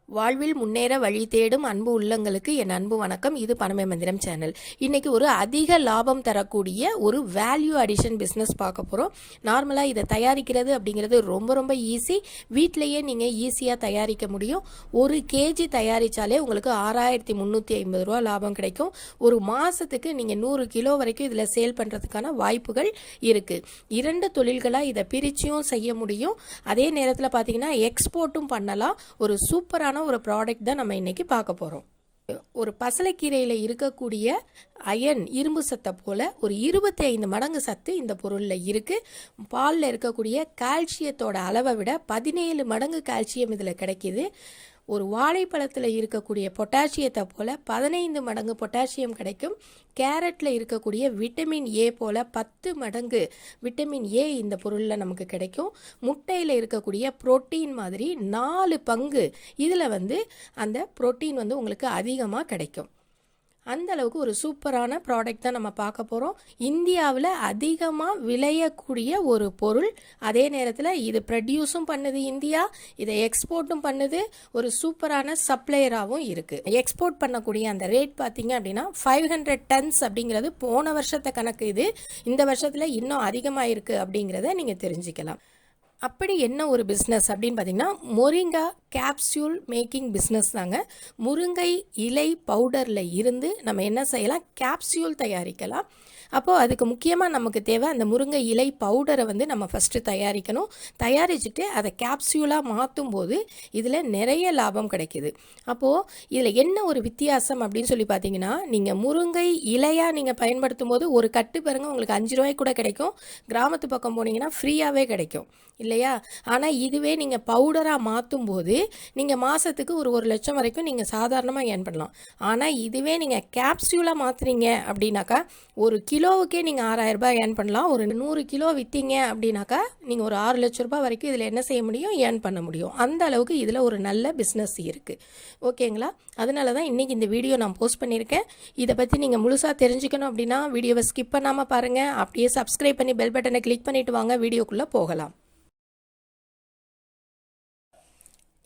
வாழ்வில் முன்னேற வழி தேடும் அன்பு உள்ளங்களுக்கு என் அன்பு வணக்கம். இது பணமே மந்திரம் சேனல். இன்னைக்கு ஒரு அதிக லாபம் தரக்கூடிய ஒரு வேல்யூ அடிஷன் பிஸ்னஸ் பார்க்க போகிறோம். நார்மலாக இதை தயாரிக்கிறது அப்படிங்கிறது ரொம்ப ரொம்ப ஈஸி. வீட்டிலையே நீங்கள் ஈஸியாக தயாரிக்க முடியும். 1 kg தயாரித்தாலே உங்களுக்கு 6350 ரூபா லாபம் கிடைக்கும். ஒரு மாதத்துக்கு நீங்கள் 100 கிலோ வரைக்கும் இதில் சேல் பண்ணுறதுக்கான வாய்ப்புகள் இருக்குது. 2 தொழில்களாக இதை பிரிச்சியும் செய்ய முடியும். அதே நேரத்தில் பார்த்தீங்கன்னா எக்ஸ்போர்ட்டும் பண்ணலாம். ஒரு சூப்பரான ஒரு ப்ராடக்ட் தான் நம்ம இன்னைக்கு பார்க்க போறோம். ஒரு பசலைக்கீரையில் இருக்கக்கூடிய அயன் இரும்பு சத்தை போல ஒரு 25 மடங்கு சத்து இந்த பொருளில் இருக்கு. பாலில் இருக்கக்கூடிய கால்சியத்தோட அளவை விட 17 மடங்கு கால்சியம் இதில் கிடைக்கிது. ஒரு வாழைப்பழத்தில் இருக்கக்கூடிய பொட்டாசியத்தை போல 15 மடங்கு பொட்டாசியம் கிடைக்கும். கேரட்டில் இருக்கக்கூடிய விட்டமின் ஏ போல 10 மடங்கு விட்டமின் ஏ இந்த பொருளில் நமக்கு கிடைக்கும். முட்டையில் இருக்கக்கூடிய புரோட்டீன் மாதிரி 4 பங்கு இதில் அந்த புரோட்டீன் உங்களுக்கு அதிகமாக கிடைக்கும். அந்த அளவுக்கு ஒரு சூப்பரான ப்ராடக்ட் தான் நம்ம பார்க்க போகிறோம். இந்தியாவில் அதிகமாக விளையக்கூடிய ஒரு பொருள். அதே நேரத்தில் இது ப்ரொடியூஸும் பண்ணுது இந்தியா, இதை எக்ஸ்போர்ட்டும் பண்ணுது. ஒரு சூப்பரான சப்ளையராகவும் இருக்குது. எக்ஸ்போர்ட் பண்ணக்கூடிய அந்த ரேட் பார்த்தீங்க அப்படின்னா 500 டன்ஸ் அப்படிங்கிறது போன வருஷத்தை கணக்கு. இது இந்த வருஷத்தில் இன்னும் அதிகமாக இருக்குது அப்படிங்கிறத நீங்கள் தெரிஞ்சுக்கலாம். அப்படி என்ன ஒரு பிஸ்னஸ் அப்படின்னு பார்த்தீங்கன்னா மொரிங்கா கேப்சூல் மேக்கிங் பிஸ்னஸ் தாங்க. முருங்கை இலை பவுடரில் இருந்து நம்ம என்ன செய்யலாம், கேப்சியூல் தயாரிக்கலாம். அப்போது அதுக்கு முக்கியமாக நமக்கு தேவை அந்த முருங்கை இலை பவுடரை நம்ம ஃபஸ்ட்டு தயாரிக்கணும். தயாரிச்சுட்டு அதை கேப்சியூலாக மாற்றும் போது இதில் நிறைய லாபம் கிடைக்கிது. அப்போது இதில் என்ன ஒரு வித்தியாசம் அப்படின்னு சொல்லி பார்த்தீங்கன்னா, நீங்கள் முருங்கை இலையாக நீங்கள் பயன்படுத்தும் போது ஒரு கட்டு பாருங்கள் உங்களுக்கு 5 ரூபாய்க்கு கூட கிடைக்கும். கிராமத்து பக்கம் போனீங்கன்னா ஃப்ரீயாகவே கிடைக்கும் இல்லையா? ஆனால் இதுவே நீங்கள் பவுடராக மாற்றும் போது நீங்கள் மாதத்துக்கு ஒரு 1 லட்சம் வரைக்கும் நீங்கள் சாதாரணமாக ஏர்ன் பண்ணலாம். ஆனால் இதுவே நீங்கள் கேப்சியூலாக மாற்றுறீங்க அப்படின்னாக்கா ஒரு கிலோவுக்கே நீங்கள் 6000 ரூபாய் ஏர்ன் பண்ணலாம். ஒரு 100 கிலோ விற்றீங்க அப்படின்னாக்கா நீங்கள் ஒரு 6 லட்ச ரூபாய் வரைக்கும் இதில் என்ன செய்ய முடியும், ஏர்ன் பண்ண முடியும். அந்த அளவுக்கு இதில் ஒரு நல்ல பிஸ்னஸ் இருக்குது. ஓகேங்களா? அதனால தான் இன்றைக்கி இந்த வீடியோ நான் போஸ்ட் பண்ணியிருக்கேன். இதை பற்றி நீங்கள் முழுசாக தெரிஞ்சுக்கணும் அப்படின்னா வீடியோவை ஸ்கிப் பண்ணாமல் பாருங்கள். அப்படியே சப்ஸ்கிரைப் பண்ணி பெல் பட்டனை கிளிக் பண்ணிவிட்டு வாங்க, வீடியோக்குள்ளே போகலாம்.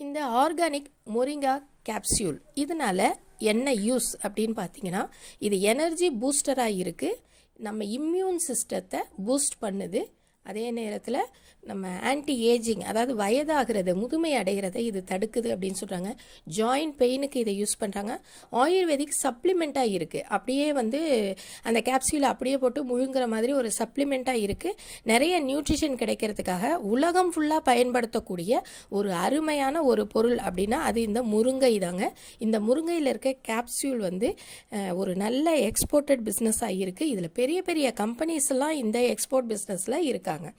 இந்த ஆர்கானிக் மொரிங்கா கேப்சியூல் இதனால் என்ன யூஸ் அப்படின்னு பார்த்தீங்கன்னா, இது எனர்ஜி பூஸ்டராக இருக்குது. நம்ம இம்யூன் சிஸ்டத்தை பூஸ்ட் பண்ணுது. அதே நேரத்தில் நம்ம ஆன்டி ஏஜிங், அதாவது வயதாகிறது முதுமை அடைகிறதை இது தடுக்குது அப்படின்னு சொல்கிறாங்க. ஜாயிண்ட் பெயினுக்கு இதை யூஸ் பண்ணுறாங்க. ஆயுர்வேதிக் சப்ளிமெண்ட்டாக இருக்குது. அப்படியே அந்த கேப்சியூலை அப்படியே போட்டு முழுங்குற மாதிரி ஒரு சப்ளிமெண்ட்டாக இருக்குது. நிறைய நியூட்ரிஷன் கிடைக்கிறதுக்காக உலகம் ஃபுல்லாக பயன்படுத்தக்கூடிய ஒரு அருமையான ஒரு பொருள் அப்படின்னா அது இந்த முருங்கை தாங்க. இந்த முருங்கையில் இருக்க கேப்சியூல் ஒரு நல்ல எக்ஸ்போர்ட்டட் பிஸ்னஸாக இருக்குது. இதில் பெரிய பெரிய கம்பெனிஸ் எல்லாம் இந்த எக்ஸ்போர்ட் பிஸ்னஸில் இருக்காங்க.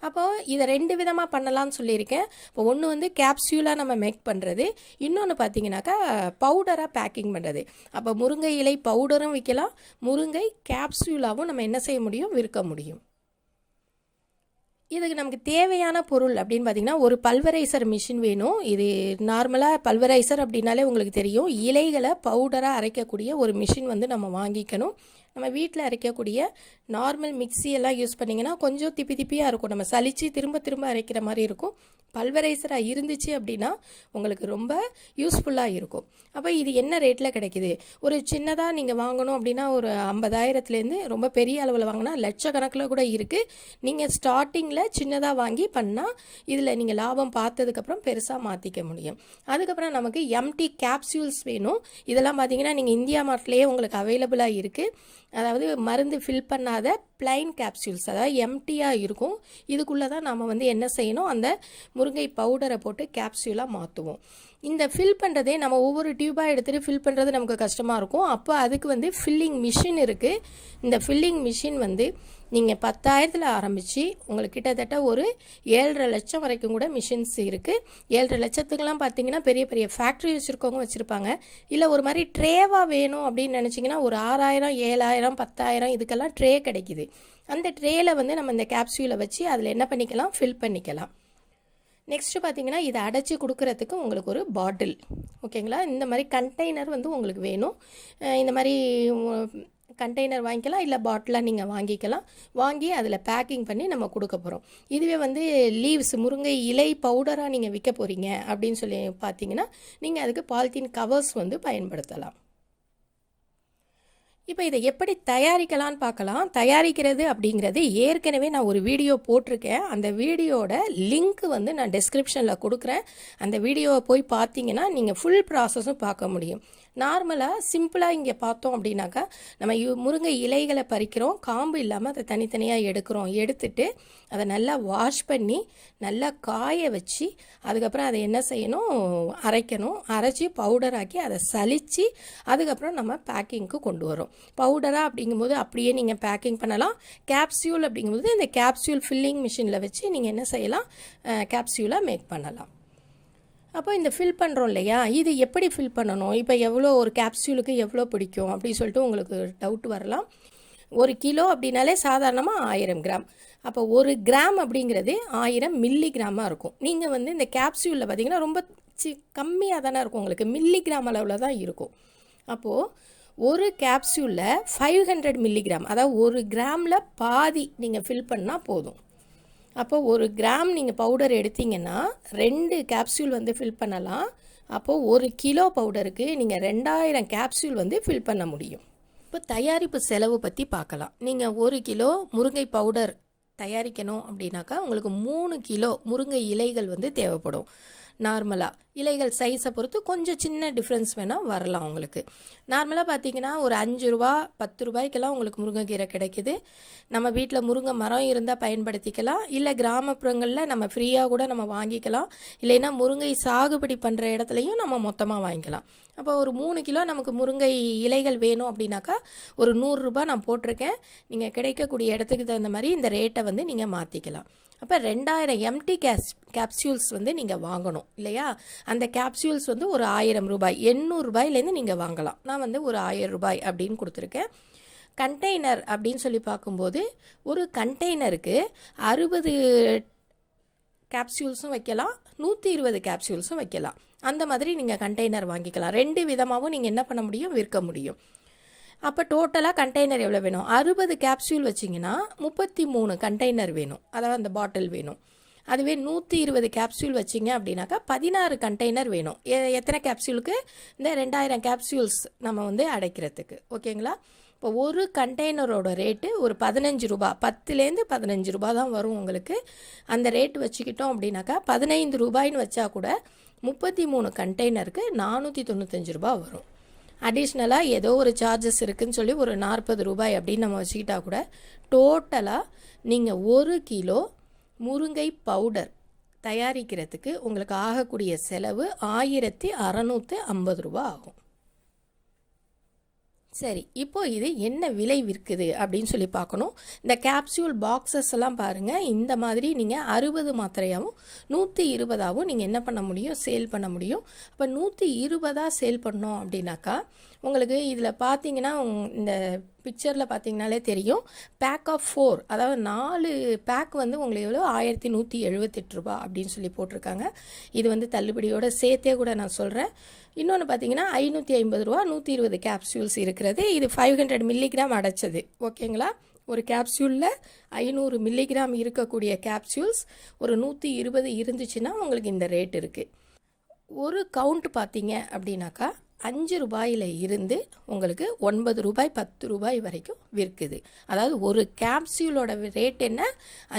அப்போது இதை 2 விதமாக பண்ணலாம்னு சொல்லியிருக்கேன். இப்போ ஒன்று கேப்சியூலாக நம்ம மேக் பண்ணுறது, இன்னொன்று பார்த்தீங்கன்னாக்கா பவுடராக பேக்கிங் பண்ணுறது. அப்போ முருங்கை இலை பவுடரும் விற்கலாம், முருங்கை கேப்சியூலாகவும் நம்ம என்ன செய்ய முடியும், விற்க முடியும். இதுக்கு நமக்கு தேவையான பொருள் அப்படின்னு பார்த்தீங்கன்னா ஒரு பல்வரைசர் மிஷின் வேணும். இது நார்மலாக பல்வரைசர் அப்படின்னாலே உங்களுக்கு தெரியும், இலைகளை பவுடராக அரைக்கக்கூடிய ஒரு மிஷின் நம்ம வாங்கிக்கணும். நம்ம வீட்டில் அரைக்கக்கூடிய நார்மல் மிக்சியெல்லாம் யூஸ் பண்ணிங்கன்னா கொஞ்சம் திப்பி திப்பியாக இருக்கும், நம்ம சலித்து திரும்ப திரும்ப அரைக்கிற மாதிரி இருக்கும். பல்வரைசராக இருந்துச்சு அப்படின்னா உங்களுக்கு ரொம்ப யூஸ்ஃபுல்லாக இருக்கும். அப்போ இது என்ன ரேட்டில் கிடைக்கிது, ஒரு சின்னதாக நீங்கள் வாங்கணும் அப்படின்னா ஒரு 50,000லேருந்து ரொம்ப பெரிய அளவில் வாங்கினா லட்சக்கணக்கில் கூட இருக்குது. நீங்கள் ஸ்டார்டிங்கில் சின்னதாக வாங்கி பண்ணால் இதில் நீங்கள் லாபம் பார்த்ததுக்கப்புறம் பெருசாக மாற்றிக்க முடியும். அதுக்கப்புறம் நமக்கு எம்டி கேப்சியூல்ஸ் வேணும். இதெல்லாம் பார்த்தீங்கன்னா நீங்கள் இந்தியா மார்ட்லேயே உங்களுக்கு அவைலபிளாக இருக்குது. அதாவது மருந்து ஃபில் பண்ணாத பிளைன் கேப்சூல்ஸ், அதாவது எம்டியாக இருக்கும். இதுக்குள்ளே தான் நம்ம என்ன செய்யணும், அந்த முருங்கை பவுடரை போட்டு கேப்சூலாக மாற்றுவோம். இந்த ஃபில் பண்ணுறதே நம்ம ஒவ்வொரு டியூபாக எடுத்துகிட்டு ஃபில் பண்ணுறது நமக்கு கஷ்டமாக இருக்கும். அப்போ அதுக்கு ஃபில்லிங் மிஷின் இருக்குது. இந்த ஃபில்லிங் மிஷின் நீங்கள் 10,000ல் ஆரம்பித்து உங்களுக்கு கிட்டத்தட்ட ஒரு 7.5 லட்சம் வரைக்கும் கூட மிஷின்ஸ் இருக்குது. 7.5 லட்சத்துக்கெலாம் பார்த்தீங்கன்னா பெரிய பெரிய ஃபேக்ட்ரி வச்சுருக்கவங்க வச்சுருப்பாங்க. இல்லை ஒரு மாதிரி ட்ரேவாக வேணும் அப்படின்னு நினச்சிங்கன்னா ஒரு 6,000, 7,000, 10,000 இதுக்கெல்லாம் ட்ரே கிடைக்கிது. அந்த ட்ரேயில் நம்ம இந்த கேப்சூலை வச்சு அதில் என்ன பண்ணிக்கலாம், ஃபில் பண்ணிக்கலாம். நெக்ஸ்ட்டு பார்த்தீங்கன்னா இதை அடைச்சி கொடுக்குறதுக்கு உங்களுக்கு ஒரு பாட்டில், ஓகேங்களா? இந்த மாதிரி கண்டெய்னர் உங்களுக்கு வேணும். இந்த மாதிரி கண்டெய்னர் வாங்கிக்கலாம், இல்லை பாட்டிலாக நீங்கள் வாங்கிக்கலாம். வாங்கி அதில் பேக்கிங் பண்ணி நம்ம கொடுக்க போகிறோம். இதுவே வந்து லீவ்ஸ் முருங்கை இலை பவுடராக நீங்கள் விற்க போகிறீங்க அப்படின்னு சொல்லி பார்த்தீங்கன்னா நீங்கள் அதுக்கு பாலித்தீன் கவர்ஸ் வந்து பயன்படுத்தலாம். இப்போ இதை எப்படி தயாரிக்கலான்னு பார்க்கலாம். தயாரிக்கிறது அப்படிங்கிறது ஏற்கனவே நான் ஒரு வீடியோ போட்டிருக்கேன். அந்த வீடியோட லிங்க் வந்து நான் டிஸ்கிரிப்ஷனில் கொடுக்குறேன். அந்த வீடியோவை போய் பார்த்தீங்கன்னா நீங்கள் ஃபுல் ப்ராசஸும் பார்க்க முடியும். நார்மலாக சிம்பிளாக இங்கே பார்த்தோம் அப்படின்னாக்கா நம்ம முருங்கை இலைகளை பறிக்கிறோம், காம்பு இல்லாமல் அதை தனித்தனியாக எடுக்கிறோம். எடுத்துட்டு அதை நல்லா வாஷ் பண்ணி நல்லா காய வச்சு அதுக்கப்புறம் அதை என்ன செய்யணும், அரைக்கணும். அரைச்சி பவுடராக்கி அதை சலித்து அதுக்கப்புறம் நம்ம பேக்கிங்க்கு கொண்டு வரோம். பவுடராக அப்படிங்கும்போது அப்படியே நீங்கள் பேக்கிங் பண்ணலாம். கேப்சியூல் அப்படிங்கும்போது இந்த கேப்சியூல் ஃபில்லிங் மிஷினில் வச்சு நீங்கள் என்ன செய்யலாம், கேப்சியூலாக மேக் பண்ணலாம். அப்போ இந்த ஃபில் பண்ணுறோம் இல்லையா, இது எப்படி ஃபில் பண்ணணும், இப்போ எவ்வளோ ஒரு கேப்சியூலுக்கு எவ்வளோ பிடிக்கும் அப்படின்னு சொல்லிட்டு உங்களுக்கு டவுட் வரலாம். 1 கிலோ அப்படின்னாலே சாதாரணமாக 1000 கிராம். அப்போ 1 கிராம் அப்படிங்கிறது 1000 மில்லிகிராமாக இருக்கும். நீங்கள் வந்து இந்த கேப்சியூலில் பார்த்தீங்கன்னா ரொம்ப கம்மியாக தானே இருக்கும், உங்களுக்கு மில்லிகிராம் அளவில் தான் இருக்கும். அப்போது ஒரு கேப்சியூலில் 500 மில்லிகிராம், அதாவது 1 கிராமில் பாதி நீங்கள் ஃபில் பண்ணால் போதும். அப்போ 1 கிராம் நீங்கள் பவுடர் எடுத்தீங்கன்னா 2 கேப்சூல் வந்து ஃபில் பண்ணலாம். அப்போது 1 கிலோ பவுடருக்கு நீங்கள் 2000 கேப்சூல் வந்து ஃபில் பண்ண முடியும். இப்போ தயாரிப்பு செலவு பற்றி பார்க்கலாம். நீங்கள் 1 கிலோ முருங்கை பவுடர் தயாரிக்கணும் அப்படின்னாக்கா உங்களுக்கு 3 கிலோ முருங்கை இலைகள் வந்து தேவைப்படும். நார்மலாக இலைகள் சைஸை பொறுத்து கொஞ்சம் சின்ன டிஃப்ரென்ஸ் வேணால் வரலாம் உங்களுக்கு. நார்மலாக பார்த்தீங்கன்னா ஒரு 5 ரூபா 10 ரூபாய்க்கெல்லாம் உங்களுக்கு முருங்கைக்கீரை கிடைக்கிது. நம்ம வீட்டில் முருங்கை மரம் இருந்தால் பயன்படுத்திக்கலாம், இல்லை கிராமப்புறங்களில் நம்ம ஃப்ரீயாக கூட நம்ம வாங்கிக்கலாம், இல்லைன்னா முருங்கை சாகுபடி பண்ணுற இடத்துலையும் நம்ம மொத்தமாக வாங்கிக்கலாம். அப்போ ஒரு 3 கிலோ நமக்கு முருங்கை இலைகள் வேணும் அப்படின்னாக்கா ஒரு 100 ரூபா நான் போட்டிருக்கேன். நீங்கள் கிடைக்கக்கூடிய இடத்துக்கு தகுந்த மாதிரி இந்த ரேட்டை வந்து நீங்கள் மாற்றிக்கலாம். அப்போ 2000 எம்டி கேப்சியூல்ஸ் வந்து நீங்கள் வாங்கணும் இல்லையா. அந்த கேப்சியூல்ஸ் வந்து ஒரு 1000 ரூபாய் 800 ரூபாயிலேருந்து நீங்கள் வாங்கலாம். நான் வந்து ஒரு 1000 ரூபாய் அப்படின்னு கொடுத்துருக்கேன். கண்டெய்னர் அப்படின்னு சொல்லி பார்க்கும்போது ஒரு கண்டெய்னருக்கு 60 கேப்சியூல்ஸும் வைக்கலாம், 120 கேப்சியூல்ஸும் வைக்கலாம். அந்த மாதிரி நீங்கள் கண்டெய்னர் வாங்கிக்கலாம். 2 விதமாகவும் நீங்கள் என்ன பண்ண முடியும், விற்க முடியும். அப்போ டோட்டலாக கண்டெய்னர் எவ்வளோ வேணும், 60 கேப்சூல் வச்சிங்கன்னா 33 கண்டெய்னர் வேணும், அதாவது அந்த பாட்டில் வேணும். அதுவே 120 கேப்சூல் வச்சிங்க அப்படின்னாக்கா 16 கண்டெய்னர் வேணும். எத்தனை கேப்சூலுக்கு, இந்த 2000 கேப்சூல்ஸ் நம்ம வந்து அடைக்கிறதுக்கு. ஓகேங்களா. இப்போ ஒரு கண்டெய்னரோட ரேட்டு ஒரு 15 ரூபா, 10லேருந்து 15 ரூபா தான் வரும் உங்களுக்கு. அந்த ரேட்டு வச்சுக்கிட்டோம் அப்படின்னாக்கா 15 ரூபாய்னு வச்சா கூட 33 கண்டெய்னருக்கு 495 ரூபா வரும். அடிஷ்னலாக ஏதோ ஒரு சார்ஜஸ் இருக்குதுன்னு சொல்லி ஒரு 40 ரூபாய் அப்படின்னு நம்ம வச்சுக்கிட்டா கூட டோட்டலாக நீங்கள் 1 கிலோ முருங்கை பவுடர் தயாரிக்கிறதுக்கு உங்களுக்கு ஆகக்கூடிய செலவு 1650 ரூபா ஆகும். சரி, இப்போ இது என்ன விலை விற்குது அப்படின்னு சொல்லி பார்க்கணும். இந்த கேப்சூல் பாக்ஸஸ் எல்லாம் பாருங்கள், இந்த மாதிரி நீங்கள் 60 மாத்திரையாகவும் 120ஆகவும் நீங்கள் என்ன பண்ண முடியும், சேல் பண்ண முடியும். அப்போ 120ஆக சேல் பண்ணோம் அப்படின்னாக்கா உங்களுக்கு இதில் பார்த்தீங்கன்னா இந்த பிக்சரில் பார்த்தீங்கனாலே தெரியும், பேக் ஆஃப் 4, அதாவது 4 பேக் வந்து உங்களுக்கு எவ்வளோ 1178 ரூபா அப்படின்னு சொல்லி போட்டிருக்காங்க. இது வந்து தள்ளுபடியோட சேர்த்தே கூட நான் சொல்கிறேன். இன்னொன்று பார்த்தீங்கன்னா 550 ரூபா 120 கேப்சூல்ஸ் இருக்கிறது. இது 500 மில்லிகிராம் அடைச்சது. ஓகேங்களா. ஒரு கேப்சூலில் 500 மில்லிகிராம் இருக்கக்கூடிய கேப்சூல்ஸ் ஒரு 120 இருந்துச்சுன்னா உங்களுக்கு இந்த ரேட் இருக்குது. ஒரு கவுண்ட் பார்த்தீங்க அப்படின்னாக்கா 5 ரூபாயில் இருந்து உங்களுக்கு 9 ரூபாய் 10 ரூபாய் வரைக்கும் விற்குது. அதாவது ஒரு கேப்சூலோட ரேட் என்ன,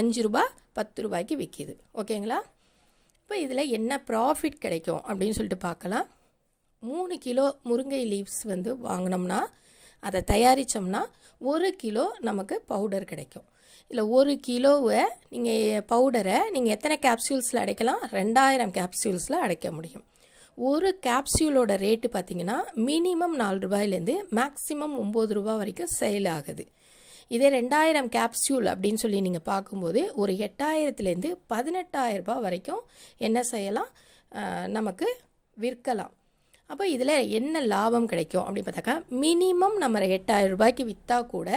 5 ரூபாய் 10 ரூபாய்க்கு விற்கிது. ஓகேங்களா. இப்போ இதில் என்ன ப்ராஃபிட் கிடைக்கும் அப்படின்னு சொல்லிட்டு பார்க்கலாம். 3 கிலோ முருங்கை லீவ்ஸ் வந்து வாங்கினோம்னா அதை தயாரித்தோம்னா 1 கிலோ நமக்கு பவுடர் கிடைக்கும். இல்லை 1 கிலோவை நீங்கள் பவுடரை நீங்கள் எத்தனை கேப்சூல்ஸில் அடைக்கலாம், 2000 கேப்சூல்ஸில் அடைக்க முடியும். ஒரு கேப்சூலோட ரேட்டு பார்த்திங்கன்னா மினிமம் 4 ரூபாயிலேருந்து மேக்ஸிமம் 9 ரூபா வரைக்கும் சேல் ஆகுது. இதே 2000 கேப்சூல் அப்படின்னு சொல்லி நீங்கள் பார்க்கும்போது ஒரு 8000லேருந்து 18000 ரூபாய் வரைக்கும் என்ன செய்யலாம், நமக்கு விற்கலாம். அப்போ இதில் என்ன லாபம் கிடைக்கும் அப்படின்னு பார்த்தாக்கா மினிமம் நம்ம 8000 ரூபாய்க்கு விற்றா கூட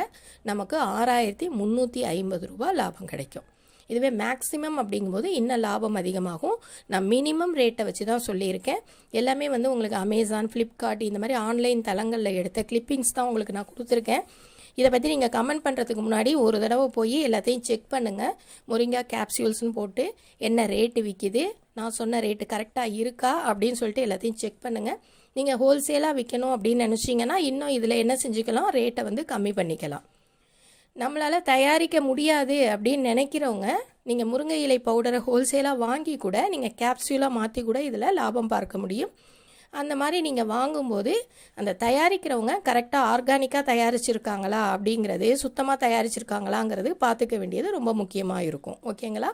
நமக்கு 6350 ரூபாய் லாபம் கிடைக்கும். இதுவே மேக்ஸிமம் அப்படிங்கும்போது இன்னும் லாபம் அதிகமாகும். நான் மினிமம் ரேட்டை வச்சு தான் சொல்லியிருக்கேன். எல்லாமே வந்து உங்களுக்கு அமேசான், ஃப்ளிப்கார்ட் இந்த மாதிரி ஆன்லைன் தளங்களில் எடுத்த கிளிப்பிங்ஸ் தான் உங்களுக்கு நான் கொடுத்துருக்கேன். இதை பற்றி நீங்கள் கமெண்ட் பண்ணுறதுக்கு முன்னாடி ஒரு தடவை போய் எல்லாத்தையும் செக் பண்ணுங்கள். மொரிங்கா கேப்சியூல்ஸ்னு போட்டு என்ன ரேட்டு விற்கிது, நான் சொன்ன ரேட்டு கரெக்டாக இருக்கா அப்படின்னு சொல்லிட்டு எல்லாத்தையும் செக் பண்ணுங்கள். நீங்கள் ஹோல்சேலாக விற்கணும் அப்படின்னு நினச்சிங்கன்னா இன்னும் இதில் என்ன செஞ்சுக்கலாம், ரேட்டை வந்து கம்மி பண்ணிக்கலாம். நம்மளால் தயாரிக்க முடியாது அப்படின்னு நினைக்கிறவங்க நீங்கள் முருங்கை இலை பவுடரை ஹோல்சேலாக வாங்கி கூட நீங்கள் கேப்சியூலாக மாற்றி கூட இதில் லாபம் பார்க்க முடியும். அந்த மாதிரி நீங்கள் வாங்கும்போது அந்த தயாரிக்கிறவங்க கரெக்டாக ஆர்கானிக்காக தயாரிச்சிருக்காங்களா அப்படிங்கிறது, சுத்தமாக தயாரிச்சிருக்காங்களாங்கிறது பார்த்துக்க வேண்டியது ரொம்ப முக்கியமாக இருக்கும். ஓகேங்களா?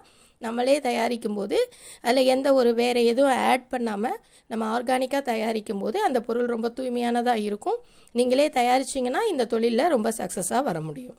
நம்மளே தயாரிக்கும் போது அதில் எந்த ஒரு வேறு எதுவும் ஆட் பண்ணாமல் நம்ம ஆர்கானிக்காக தயாரிக்கும் போது அந்த பொருள் ரொம்ப தூய்மையானதாக இருக்கும். நீங்களே தயாரிச்சிங்கன்னா இந்த தொழிலில் ரொம்ப சக்ஸஸாக வர முடியும்.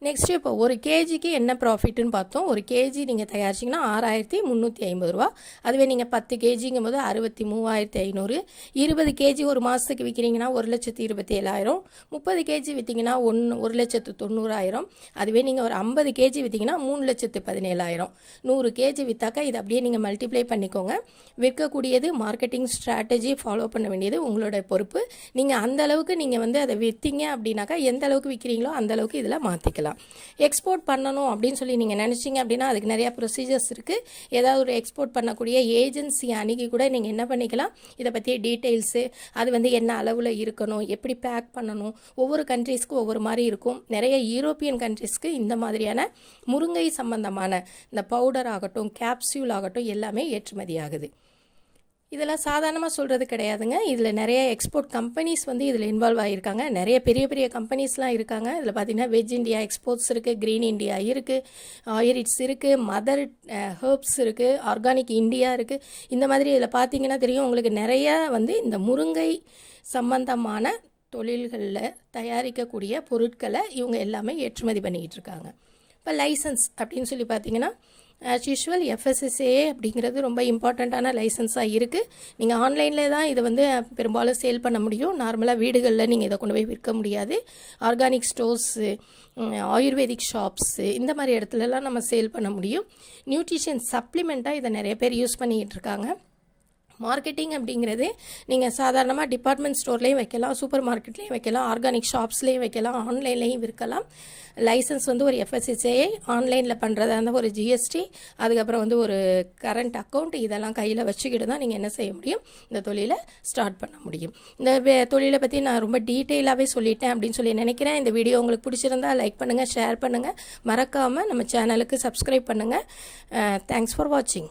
நெக்ஸ்ட்டு இப்போ 1 kgக்கு என்ன ப்ராஃபிட்டுன்னு பார்த்தோம். 1 kg நீங்கள் தயாரிச்சிங்கன்னா 6350 ரூபா. அதுவே நீங்கள் 10 kgங்கும் போது 63500. 20 kg ஒரு மாதத்துக்கு விற்கிறீங்கன்னா 1,27,000. 30 kg விற்றீங்கன்னா 1,90,000. அதுவே நீங்கள் ஒரு 50 kg விற்றீங்கன்னா 3,17,000. 100 kg விற்றாக்கா இது அப்படியே நீங்கள் மல்டிப்ளை பண்ணிக்கோங்க. விற்கக்கூடியது மார்க்கெட்டிங் ஸ்ட்ராட்டஜி ஃபாலோ பண்ண வேண்டியது உங்களோட பொறுப்பு. நீங்கள் அந்த அளவுக்கு நீங்கள் வந்து அதை விற்றீங்க அப்படின்னாக்கா எந்த அளவுக்கு விற்கிறீங்களோ அந்த அளவுக்கு இதில் மாற்றிக்கலாம். எக்ஸ்போர்ட் பண்ணணும் அப்படின்னு சொல்லி நீங்கள் நினச்சிங்க அப்படின்னா அதுக்கு நிறையா ப்ரொசீஜர்ஸ் இருக்குது. ஏதாவது ஒரு எக்ஸ்போர்ட் பண்ணக்கூடிய ஏஜென்சி அணுகி கூட நீங்கள் என்ன பண்ணிக்கலாம், இதை பற்றிய டீட்டெயில்ஸு, அது வந்து என்ன அளவில் இருக்கணும், எப்படி பேக் பண்ணணும், ஒவ்வொரு கண்ட்ரீஸ்க்கும் ஒவ்வொரு மாதிரி இருக்கும். நிறைய யூரோப்பியன் கண்ட்ரீஸ்க்கு இந்த மாதிரியான முருங்கை சம்பந்தமான இந்த பவுடர் ஆகட்டும், கேப்சியூல் ஆகட்டும் எல்லாமே ஏற்றுமதி ஆகுது. இதெல்லாம் சாதாரணமாக சொல்கிறது கிடையாதுங்க. இதில் நிறைய எக்ஸ்போர்ட் கம்பெனிஸ் வந்து இதில் இன்வால்வ் ஆகியிருக்காங்க. நிறைய பெரிய பெரிய கம்பெனிஸ்லாம் இருக்காங்க. இதில் பார்த்திங்கன்னா வெஜ் இண்டியா எக்ஸ்போர்ட்ஸ் இருக்குது, க்ரீன் இண்டியா இருக்குது, ஆயிரிட்ஸ் இருக்குது, மதர் ஹெர்ப்ஸ் இருக்குது, ஆர்கானிக் இண்டியா இருக்குது. இந்த மாதிரி இதில் பார்த்திங்கன்னா தெரியும் உங்களுக்கு நிறைய வந்து இந்த முருங்கை சம்பந்தமான தொழில்களில் தயாரிக்கக்கூடிய பொருட்களை இவங்க எல்லாமே ஏற்றுமதி பண்ணிக்கிட்டு இருக்காங்க. இப்போ லைசன்ஸ் அப்படின்னு சொல்லி பார்த்திங்கன்னா ஆஸ் யூஷுவல் FSSAI அப்படிங்கிறது ரொம்ப இம்பார்ட்டண்ட்டான லைசன்ஸாக இருக்குது. நீங்கள் ஆன்லைனில் தான் இதை வந்து பெரும்பாலும் சேல் பண்ண முடியும். நார்மலாக வீடுகளில் நீங்கள் இதை கொண்டு போய் விற்க முடியாது. ஆர்கானிக் ஸ்டோர்ஸு, ஆயுர்வேதிக் ஷாப்ஸு இந்த மாதிரி இடத்துலலாம் நம்ம சேல் பண்ண முடியும். நியூட்ரிஷன் சப்ளிமெண்ட்டாக இதை நிறைய பேர் யூஸ் பண்ணிக்கிட்டு இருக்காங்க. மார்க்கெட்டிங் அப்படிங்கிறது நீங்கள் சாதாரணமாக டிபார்ட்மெண்ட் ஸ்டோர்லேயும் வைக்கலாம், சூப்பர் மார்க்கெட்லேயும் வைக்கலாம், ஆர்கானிக் ஷாப்ஸ்லேயும் வைக்கலாம், ஆன்லைன்லேயும் விற்கலாம். லைசன்ஸ் வந்து ஒரு FSSAI, ஆன்லைனில் பண்ணுறதா இருந்தால் ஒரு GST, அதுக்கப்புறம் வந்து ஒரு கரண்ட் அக்கௌண்ட், இதெல்லாம் கையில் வச்சுக்கிட்டு தான் நீங்கள் என்ன செய்ய முடியும், இந்த தொழிலை ஸ்டார்ட் பண்ண முடியும். இந்த தொழிலை பற்றி நான் ரொம்ப டீட்டெயிலாகவே சொல்லிட்டேன் அப்படின்னு சொல்லி நினைக்கிறேன். இந்த வீடியோ உங்களுக்கு பிடிச்சிருந்தா லைக் பண்ணுங்கள், ஷேர் பண்ணுங்கள், மறக்காமல் நம்ம சேனலுக்கு சப்ஸ்கிரைப் பண்ணுங்கள். தேங்க்ஸ் ஃபார் வாட்சிங்.